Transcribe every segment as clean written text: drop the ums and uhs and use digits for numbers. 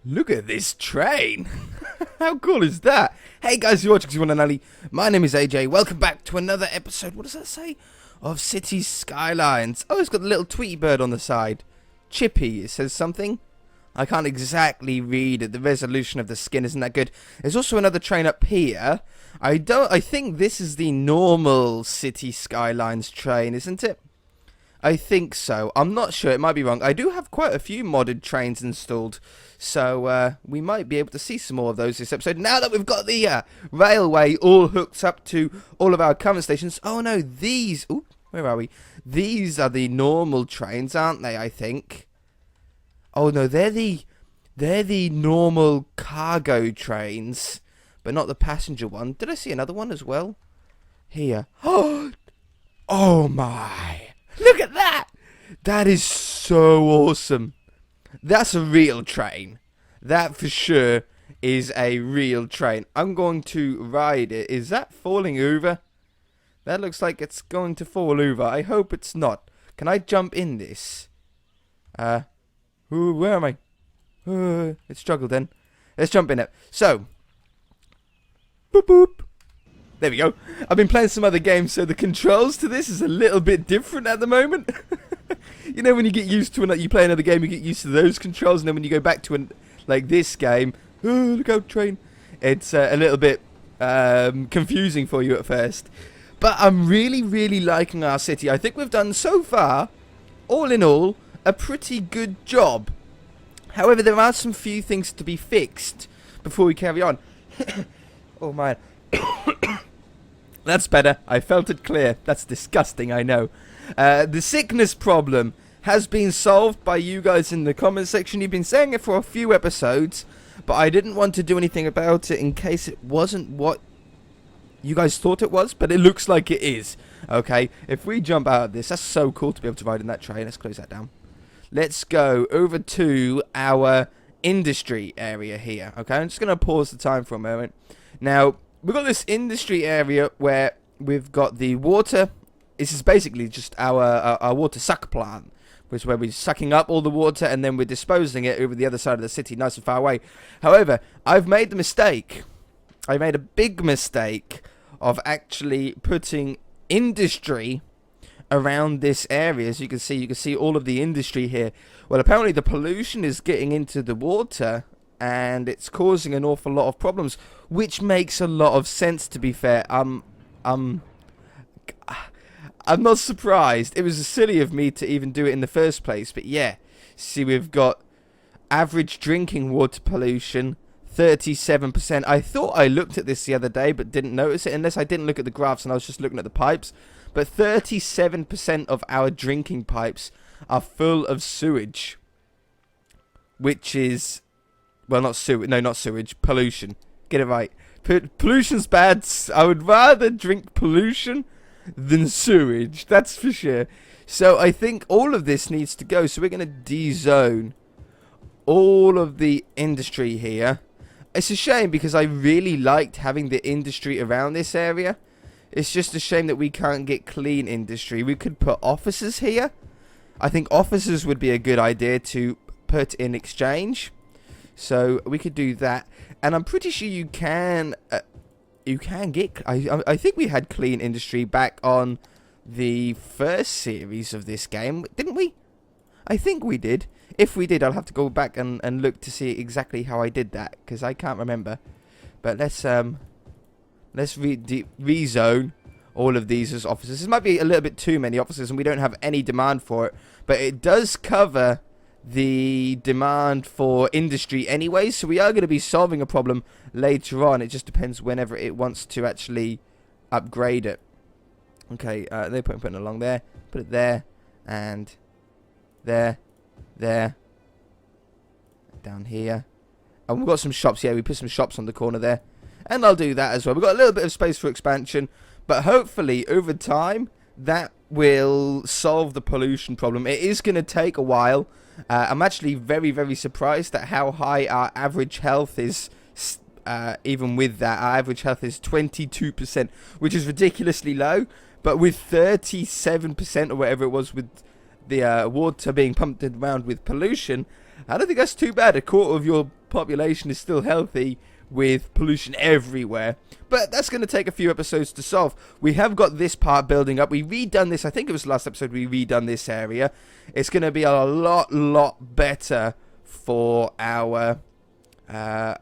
Look at this train. How cool is that? Hey guys, you're watching One and Only. My name is AJ. Welcome back to another episode. What does that say? Of Cities Skylines. Oh, it's got a little Tweety bird on the side. Chippy, it says something. I can't exactly read it. The resolution of the skin isn't that good. There's also another train up here. I think this is the normal City Skylines train, isn't it? I think so. I'm not sure. It might be wrong. I do have quite a few modded trains installed, so we might be able to see some more of those this episode. Now that we've got the railway all hooked up to all of our current stations. Oh no, these... Ooh, where are we? These are the normal trains, aren't they, I think? Oh no, they're the normal cargo trains, but not the passenger one. Did I see another one as well? Here. Oh my... Look at that! That is so awesome. That's a real train. That for sure is a real train. I'm going to ride it. Is that falling over? That looks like it's going to fall over. I hope it's not. Can I jump in this? Where am I? It struggled then. Let's jump in it. So. Boop boop. There we go. I've been playing some other games, so the controls to this is a little bit different at the moment. You know, when you get used to you play another game, you get used to those controls, and then when you go back to like this game, look out, train. It's a little bit confusing for you at first. But I'm really, really liking our city. I think we've done so far, all in all, a pretty good job. However, there are some few things to be fixed before we carry on. Oh man. That's better. I felt it clear. That's disgusting, I know. The sickness problem has been solved by you guys in the comment section. You've been saying it for a few episodes, but I didn't want to do anything about it in case it wasn't what you guys thought it was, but it looks like it is. Okay, if we jump out of this, that's so cool to be able to ride in that train. Let's close that down. Let's go over to our industry area here. Okay, I'm just going to pause the time for a moment. Now, we've got this industry area where we've got the water. This is basically just our water suck plant, which is where we're sucking up all the water and then we're disposing it over the other side of the city, nice and far away. However, I've made the mistake. I made a big mistake of actually putting industry around this area. As you can see all of the industry here. Well, apparently the pollution is getting into the water and it's causing an awful lot of problems, which makes a lot of sense, to be fair. I'm not surprised. It was silly of me to even do it in the first place, but yeah. See, we've got average drinking water pollution, 37%. I thought I looked at this the other day, but didn't notice it, unless I didn't look at the graphs and I was just looking at the pipes. But 37% of our drinking pipes are full of sewage, which is... Well, not sewage, pollution. Get it right. Pollution's bad. I would rather drink pollution than sewage. That's for sure. So I think all of this needs to go. So we're going to de-zone all of the industry here. It's a shame because I really liked having the industry around this area. It's just a shame that we can't get clean industry. We could put offices here. I think offices would be a good idea to put in exchange. So we could do that, and I'm pretty sure you can get. I think we had clean industry back on the first series of this game, didn't we? I think we did. If we did, I'll have to go back and look to see exactly how I did that because I can't remember. But let's rezone all of these as offices. This might be a little bit too many offices, and we don't have any demand for it, but it does cover the demand for industry anyway, so we are going to be solving a problem later on. It just depends whenever it wants to actually upgrade it. Okay, they're putting it along there. Put it there, and there, down here. And we've got some shops here. We put some shops on the corner there, and I'll do that as well. We've got a little bit of space for expansion, but hopefully over time that will solve the pollution problem. It is going to take a while. I'm actually very, very surprised at how high our average health is. Even with that, our average health is 22%, which is ridiculously low. But with 37% or whatever it was with the water being pumped around with pollution, I don't think that's too bad. A quarter of your population is still healthy with pollution everywhere. But that's going to take a few episodes to solve. We have got this part building up. We redone this. I think it was last episode we redone this area. It's going to be a lot better for our for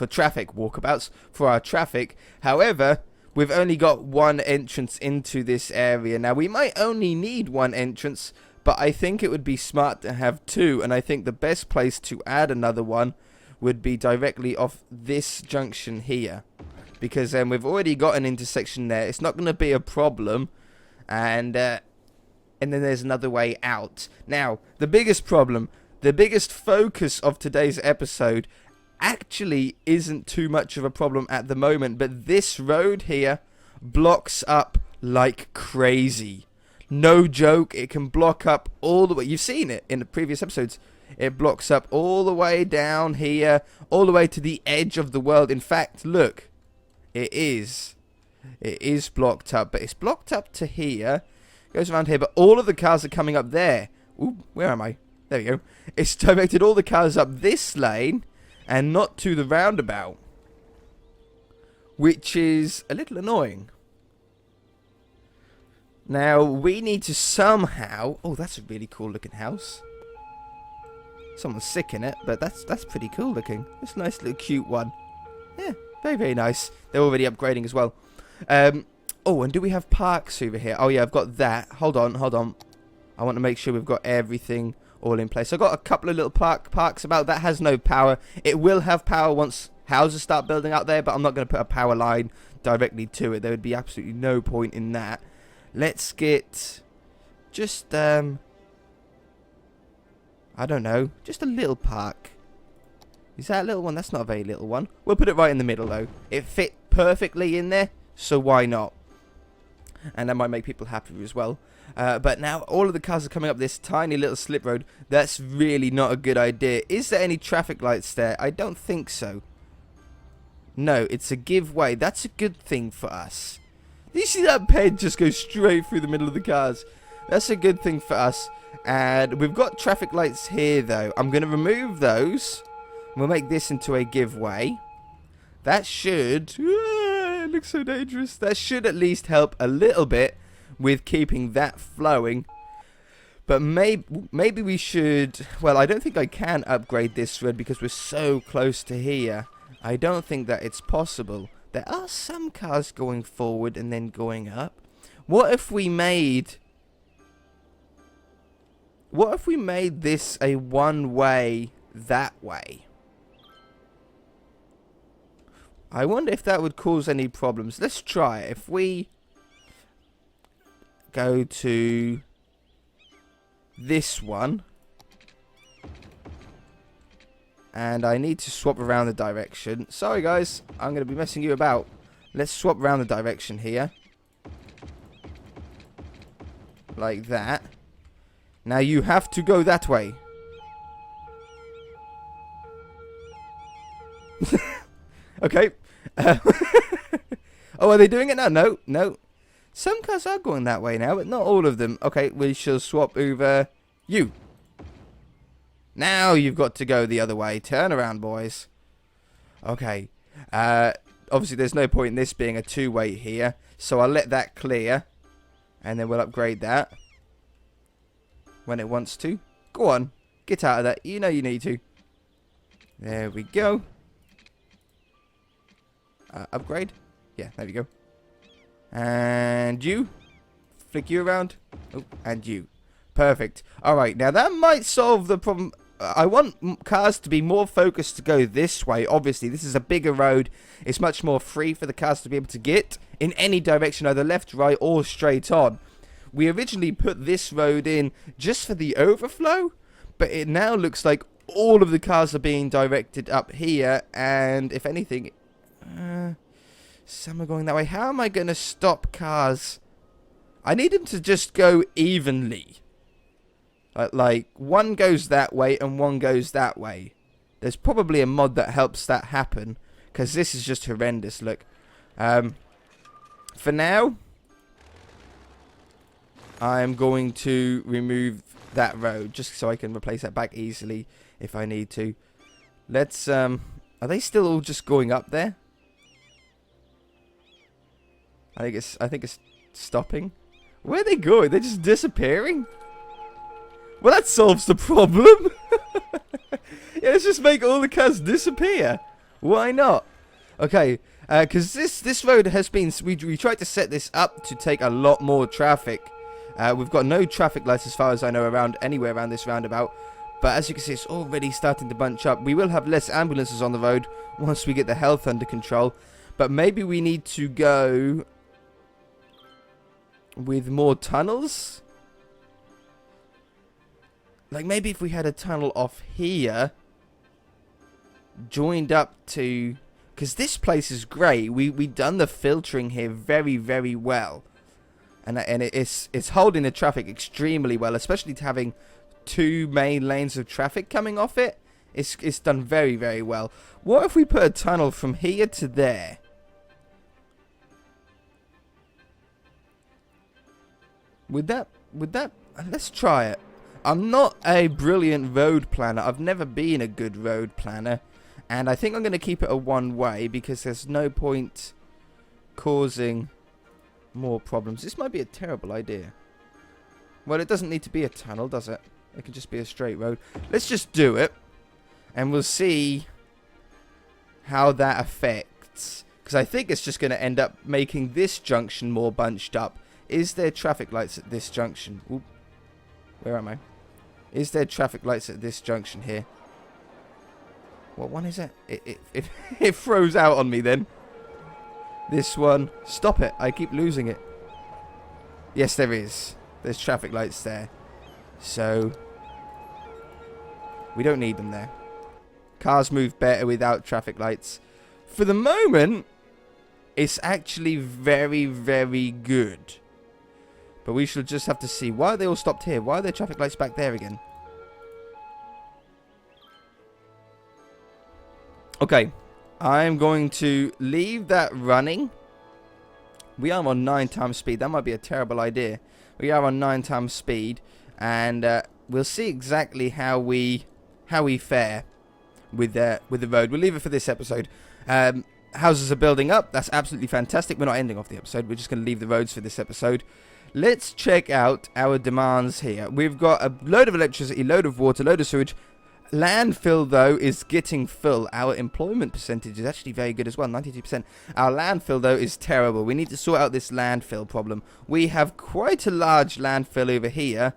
traffic walkabouts, for our traffic. However, we've only got one entrance into this area. Now, we might only need one entrance, but I think it would be smart to have two, and I think the best place to add another one would be directly off this junction here, because then we've already got an intersection there. It's not going to be a problem, and then there's another way out. Now, the biggest problem, the biggest focus of today's episode actually isn't too much of a problem at the moment, but this road here blocks up like crazy. No joke, it can block up all the way. You've seen it in the previous episodes. It blocks up all the way down here, all the way to the edge of the world. In fact, look, it is blocked up, but it's blocked up to here. It goes around here, but all of the cars are coming up there. Ooh, where am I? There we go. It's directed all the cars up this lane and not to the roundabout, which is a little annoying. Now, we need to somehow... Oh, that's a really cool looking house. Someone's sick in it, but that's pretty cool looking. It's a nice little cute one. Yeah, very, very nice. They're already upgrading as well. Oh, and do we have parks over here? Oh, yeah, I've got that. Hold on. I want to make sure we've got everything all in place. I've got a couple of little parks about. That has no power. It will have power once houses start building out there, but I'm not going to put a power line directly to it. There would be absolutely no point in that. Let's get just, I don't know, just a little park. Is that a little one? That's not a very little one. We'll put it right in the middle, though. It fit perfectly in there, so why not? And that might make people happy as well. But now all of the cars are coming up this tiny little slip road. That's really not a good idea. Is there any traffic lights there? I don't think so. No, it's a give way. That's a good thing for us. You see that ped just go straight through the middle of the cars? That's a good thing for us. And we've got traffic lights here, though. I'm going to remove those. We'll make this into a giveaway. That should... it looks so dangerous. That should at least help a little bit with keeping that flowing. But maybe we should... Well, I don't think I can upgrade this road because we're so close to here. I don't think that it's possible. There are some cars going forward and then going up. What if we made this a one-way that way? I wonder if that would cause any problems. Let's try it. If we go to this one, and I need to swap around the direction. Sorry guys, I'm going to be messing you about. Let's swap around the direction here. Like that. Now you have to go that way. Okay. Oh, are they doing it now? No, no. Some cars are going that way now, but not all of them. Okay, we shall swap over you. Now you've got to go the other way. Turn around, boys. Okay. Obviously, there's no point in this being a two-way here, so I'll let that clear, and then we'll upgrade that when it wants to. Go on. Get out of that. You know you need to. There we go. Upgrade. Yeah, there we go. And you. Flick you around. Oh, and you. Perfect. Alright, now that might solve the problem. I want cars to be more focused to go this way. Obviously, this is a bigger road. It's much more free for the cars to be able to get in any direction, either left, right, or straight on. We originally put this road in just for the overflow, but it now looks like all of the cars are being directed up here, and if anything, some are going that way. How am I going to stop cars? I need them to just go evenly. Like, one goes that way and one goes that way. There's probably a mod that helps that happen, because this is just horrendous, look. For now, I'm going to remove that road, just so I can replace that back easily. if I need to. Let's, are they still all just going up there? I think it's stopping. Where are they going? They're just disappearing? Well, that solves the problem. Yeah, let's just make all the cars disappear. Why not? Okay, because this road has been... We tried to set this up to take a lot more traffic. We've got no traffic lights as far as I know anywhere around this roundabout. But as you can see, it's already starting to bunch up. We will have less ambulances on the road once we get the health under control. But maybe we need to go with more tunnels. Like maybe if we had a tunnel off here, joined up to... Because this place is great. We've done the filtering here very, very well. And it's holding the traffic extremely well, especially to having 2 main lanes of traffic coming off it. It's done very, very well. What if we put a tunnel from here to there? Would that... Let's try it. I'm not a brilliant road planner. I've never been a good road planner. And I think I'm going to keep it a one-way because there's no point causing more problems. This might be a terrible idea. Well, it doesn't need to be a tunnel, does it? It can just be a straight road. Let's just do it. And we'll see how that affects. Because I think it's just going to end up making this junction more bunched up. Is there traffic lights at this junction? Oop. Where am I? Is there traffic lights at this junction here? What one is it? It froze out on me then. This one. Stop it. I keep losing it. Yes, there is. There's traffic lights there. So, we don't need them there. Cars move better without traffic lights. For the moment, it's actually very, very good. But we should just have to see. Why are they all stopped here? Why are there traffic lights back there again? Okay. I'm going to leave that running. We are on 9 times speed. That might be a terrible idea. We are on 9 times speed. And we'll see exactly how we fare with the road. We'll leave it for this episode. Houses are building up. That's absolutely fantastic. We're not ending off the episode. We're just going to leave the roads for this episode. Let's check out our demands here. We've got a load of electricity, load of water, load of sewage. Landfill, though, is getting full. Our employment percentage is actually very good as well, 92%. Our landfill, though, is terrible. We need to sort out this landfill problem. We have quite a large landfill over here.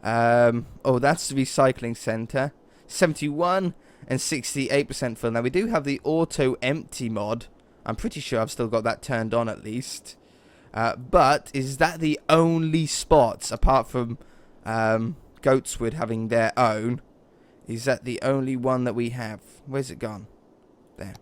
Oh, that's the recycling centre. 71 and 68% full. Now, we do have the auto empty mod. I'm pretty sure I've still got that turned on at least. But is that the only spots, apart from Goatswood having their own? Is that the only one that we have? Where's it gone? There.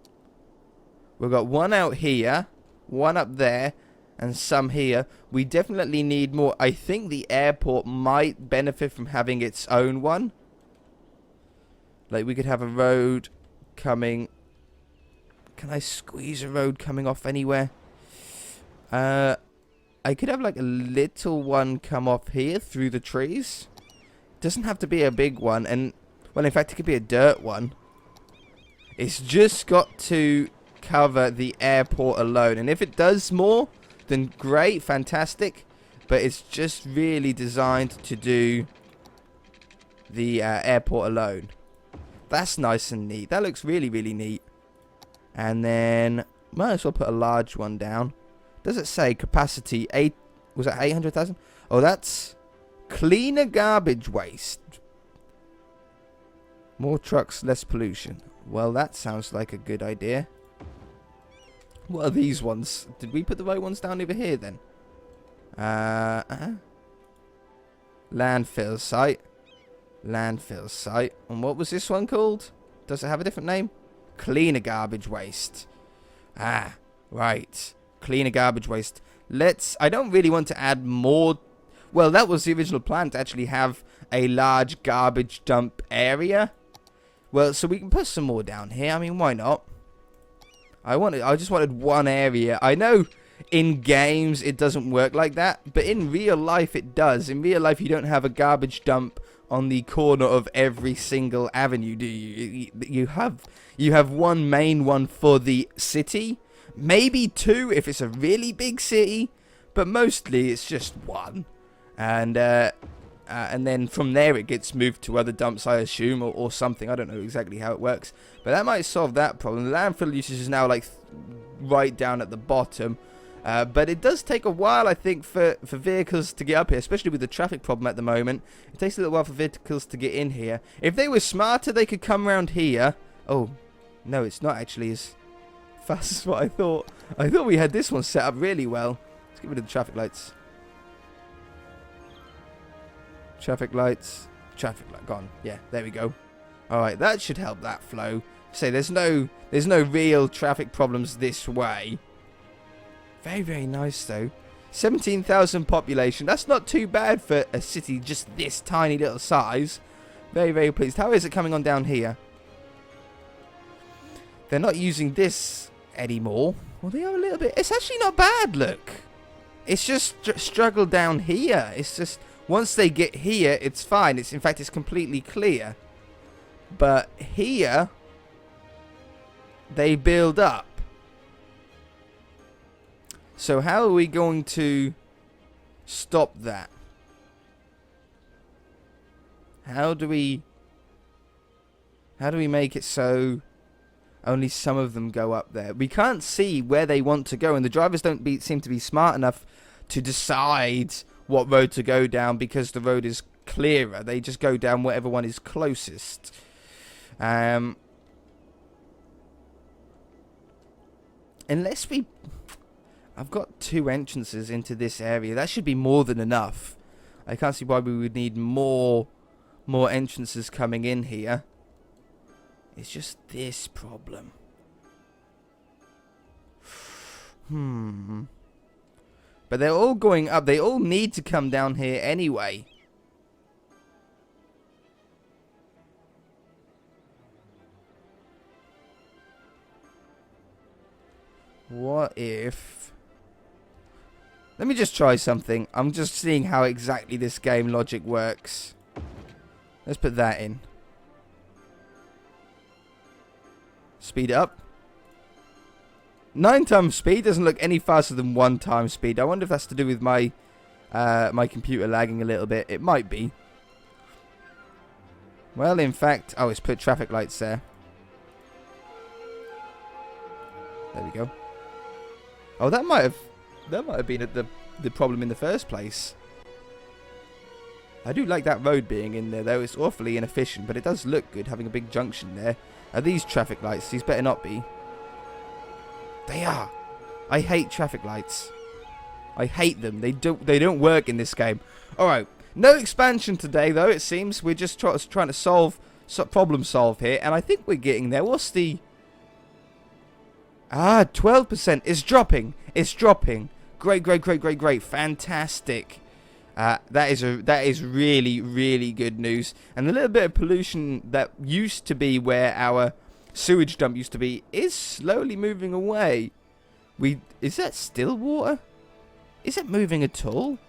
We've got one out here, one up there, and some here. We definitely need more. I think the airport might benefit from having its own one. Like, we could have a road coming... Can I squeeze a road coming off anywhere? I could have, like, a little one come off here through the trees. Doesn't have to be a big one, and... Well, in fact, it could be a dirt one. It's just got to cover the airport alone. And if it does more, then great, fantastic. But it's just really designed to do the airport alone. That's nice and neat. That looks really, really neat. And then, might as well put a large one down. Does it say capacity 8? Was that 800,000? Oh, that's cleaner garbage waste. More trucks, less pollution. Well, that sounds like a good idea. What are these ones? Did we put the right ones down over here then? Landfill site. Landfill site. And what was this one called? Does it have a different name? Cleaner garbage waste. Ah, right. Cleaner garbage waste. I don't really want to add more. Well, that was the original plan, to actually have a large garbage dump area. Well, so we can put some more down here. I mean, why not? I just wanted one area. I know in games it doesn't work like that, but in real life it does. In real life you don't have a garbage dump on the corner of every single avenue, do you? You have one main one for the city, maybe two if it's a really big city, but mostly it's just one. And then from there it gets moved to other dumps, I assume, or something. I don't know exactly how it works, but that might solve that problem. The landfill usage is now like right down at the bottom. But it does take a while, I think, for vehicles to get up here, especially with the traffic problem at the moment. It takes a little while for vehicles to get in here. If they were smarter, they could come around here. Oh, no, it's not actually as fast as what I thought. I thought we had this one set up really well. Let's get rid of the traffic lights. Traffic lights. Traffic light gone. Yeah, there we go. Alright, that should help that flow. Say, there's no real traffic problems this way. Very, very nice, though. 17,000 population. That's not too bad for a city just this tiny little size. Very, very pleased. How is it coming on down here? They're not using this anymore. Well, they are a little bit. It's actually not bad, look. It's just struggle down here. It's just, once they get here, it's fine. In fact, it's completely clear. But here, they build up. So how are we going to stop that? How do we make it so only some of them go up there? We can't see where they want to go, and the drivers don't seem to be smart enough to decide what road to go down because the road is clearer. They just go down whatever one is closest. Unless we... I've got 2 entrances into this area. That should be more than enough. I can't see why we would need more entrances coming in here. It's just this problem. But they're all going up. They all need to come down here anyway. What if... Let me just try something. I'm just seeing how exactly this game logic works. Let's put that in. Speed it up. 9 times speed doesn't look any faster than 1 time speed. I wonder if that's to do with my my computer lagging a little bit. It might be. Well, in fact... Oh, it's put traffic lights there. There we go. Oh, that might have been the problem in the first place. I do like that road being in there, though. It's awfully inefficient, but it does look good having a big junction there. Are these traffic lights? These better not be. They are. I hate traffic lights. I hate them. They don't work in this game. All right. No expansion today, though. It seems we're just trying to problem solve here, and I think we're getting there. What's the... 12%. It's dropping. It's dropping. Great. Fantastic. That is really, really good news. And a little bit of pollution that used to be where our sewage dump used to be is slowly moving away. Is that still water? Is it moving at all?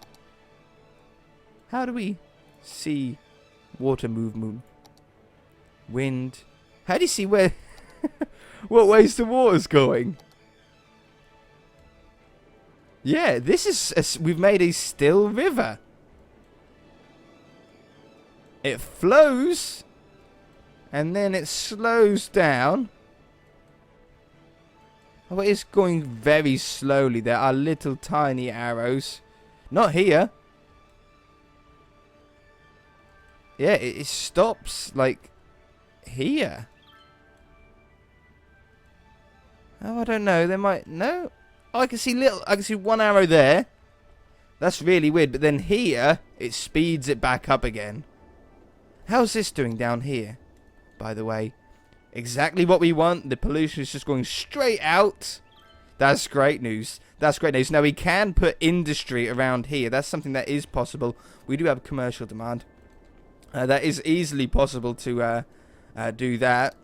How do we see water movement? Wind. How do you see where... what ways the water's going? Yeah, this is... we've made a still river. It flows. And then it slows down. Oh, it is going very slowly. There are little tiny arrows. Not here. Yeah, it stops, like, here. Oh, I don't know. There might... No. Oh, I can see 1 arrow there. That's really weird. But then here, it speeds it back up again. How's this doing down here, by the way? Exactly what we want. The pollution is just going straight out. That's great news. That's great news. Now, we can put industry around here. That's something that is possible. We do have commercial demand. That is easily possible to do that.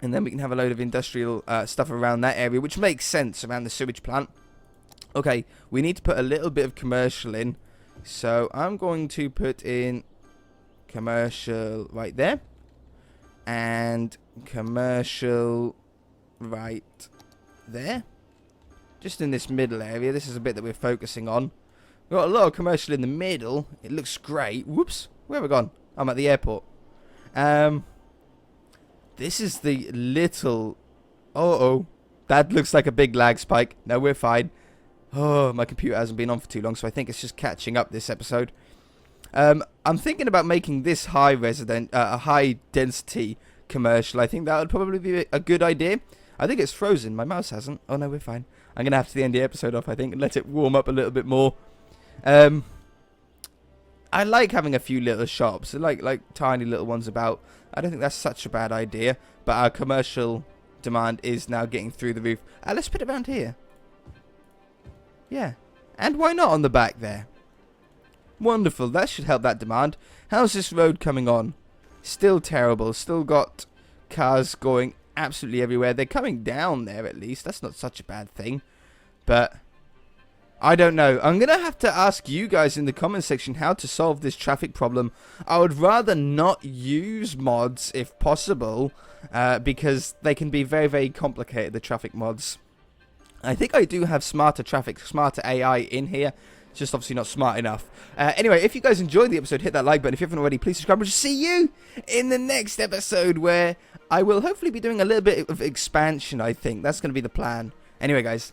And then we can have a load of industrial stuff around that area, which makes sense around the sewage plant. Okay, we need to put a little bit of commercial in. So I'm going to put in commercial right there. And commercial right there. Just in this middle area. This is a bit that we're focusing on. We've got a lot of commercial in the middle. It looks great. Whoops. Where have I gone? I'm at the airport. This is the little... Uh-oh. That looks like a big lag spike. No, we're fine. Oh, my computer hasn't been on for too long, so I think it's just catching up this episode. I'm thinking about making this a high density commercial. I think that would probably be a good idea. I think it's frozen. My mouse hasn't. Oh no, we're fine. I'm gonna have to end the episode off, I think, and let it warm up a little bit more. I like having a few little shops, like tiny little ones about. I don't think that's such a bad idea. But our commercial demand is now getting through the roof. Let's put it around here. Yeah, and why not on the back there? Wonderful, that should help that demand. How's this road coming on? Still terrible. Still got cars going absolutely everywhere. They're coming down there at least. That's not such a bad thing. But I don't know. I'm going to have to ask you guys in the comment section how to solve this traffic problem. I would rather not use mods if possible. Because they can be very, very complicated, the traffic mods. I think I do have smarter AI in here. It's just obviously not smart enough. Anyway, if you guys enjoyed the episode, hit that like button. If you haven't already, please subscribe. We'll just see you in the next episode where I will hopefully be doing a little bit of expansion, I think. That's going to be the plan. Anyway, guys,